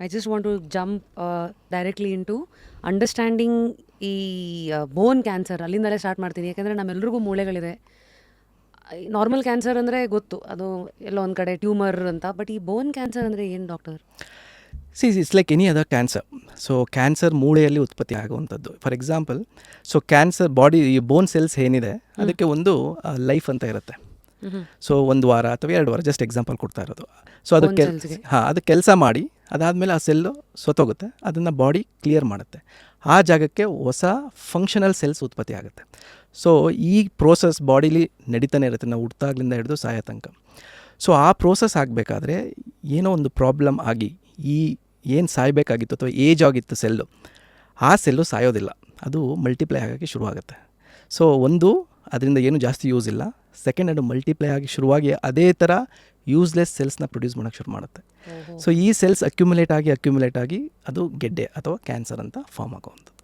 I just want to jump directly into understanding ಈ bone cancer. ಅಲ್ಲಿಂದಲೇ start ಮಾಡ್ತೀನಿ, ಯಾಕೆಂದರೆ ನಮ್ಮೆಲ್ರಿಗೂ ಮೂಳೆಗಳಿದೆ. ನಾರ್ಮಲ್ ಕ್ಯಾನ್ಸರ್ ಅಂದರೆ ಗೊತ್ತು, ಅದು ಎಲ್ಲೋ ಒಂದು ಕಡೆ ಟ್ಯೂಮರ್ ಅಂತ. ಬಟ್ ಈ ಬೋನ್ ಕ್ಯಾನ್ಸರ್ ಅಂದರೆ ಏನು doctor? It's like any other cancer. So cancer ಮೂಳೆಯಲ್ಲಿ ಉತ್ಪತ್ತಿ ಆಗುವಂಥದ್ದು. For example, so cancer body ಈ ಬೋನ್ ಸೆಲ್ಸ್ ಏನಿದೆ ಅದಕ್ಕೆ ಒಂದು ಲೈಫ್ ಅಂತ ಇರುತ್ತೆ. ಸೊ 1 ವಾರ ಅಥವಾ 2 ವಾರ, ಜಸ್ಟ್ ಎಕ್ಸಾಂಪಲ್ ಕೊಡ್ತಾ ಇರೋದು. ಸೊ ಅದಕ್ಕೆ ಅದು ಕೆಲಸ ಮಾಡಿ ಅದಾದಮೇಲೆ ಆ ಸೆಲ್ಲು ಸೊತ್ತೋಗುತ್ತೆ, ಅದನ್ನು ಬಾಡಿ ಕ್ಲಿಯರ್ ಮಾಡುತ್ತೆ. ಆ ಜಾಗಕ್ಕೆ ಹೊಸ ಫಂಕ್ಷನಲ್ ಸೆಲ್ಸ್ ಉತ್ಪತ್ತಿ ಆಗುತ್ತೆ. ಸೊ ಈ ಪ್ರೋಸೆಸ್ ಬಾಡಿಲಿ ನಡೀತಾನೆ ಇರುತ್ತೆ, ನಾವು ಹುಟ್ಟಾಗ್ಲಿಂದ ಹಿಡಿದು ಸಾಯೋ ತನಕ. ಸೊ ಆ ಪ್ರೋಸೆಸ್ ಆಗಬೇಕಾದ್ರೆ ಏನೋ ಒಂದು ಪ್ರಾಬ್ಲಮ್ ಆಗಿ ಈ ಏನು ಸಾಯಬೇಕಾಗಿತ್ತು ಅಥವಾ ಏಜ್ ಆಗಿತ್ತು ಸೆಲ್ಲು, ಆ ಸೆಲ್ಲು ಸಾಯೋದಿಲ್ಲ, ಅದು ಮಲ್ಟಿಪ್ಲೈ ಆಗೋಕ್ಕೆ ಶುರುವಾಗುತ್ತೆ. ಸೊ ಅದರಿಂದ ಏನು ಜಾಸ್ತಿ ಯೂಸ್ ಇಲ್ಲ. ಸೆಕೆಂಡ್, ಅದು ಮಲ್ಟಿಪ್ಲೈ ಆಗಿ ಶುರುವಾಗಿ ಅದೇ ಥರ ಯೂಸ್ಲೆಸ್ ಸೆಲ್ಸ್ನ ಪ್ರೊಡ್ಯೂಸ್ ಮಾಡೋಕ್ಕೆ ಶುರು ಮಾಡುತ್ತೆ. ಸೊ ಈ ಸೆಲ್ಸ್ ಅಕ್ಯುಮುಲೇಟ್ ಆಗಿ ಅದು ಗೆಡ್ಡೆ ಅಥವಾ ಕ್ಯಾನ್ಸರ್ ಅಂತ ಫಾರ್ಮ್ ಆಗೋವಂಥದ್ದು.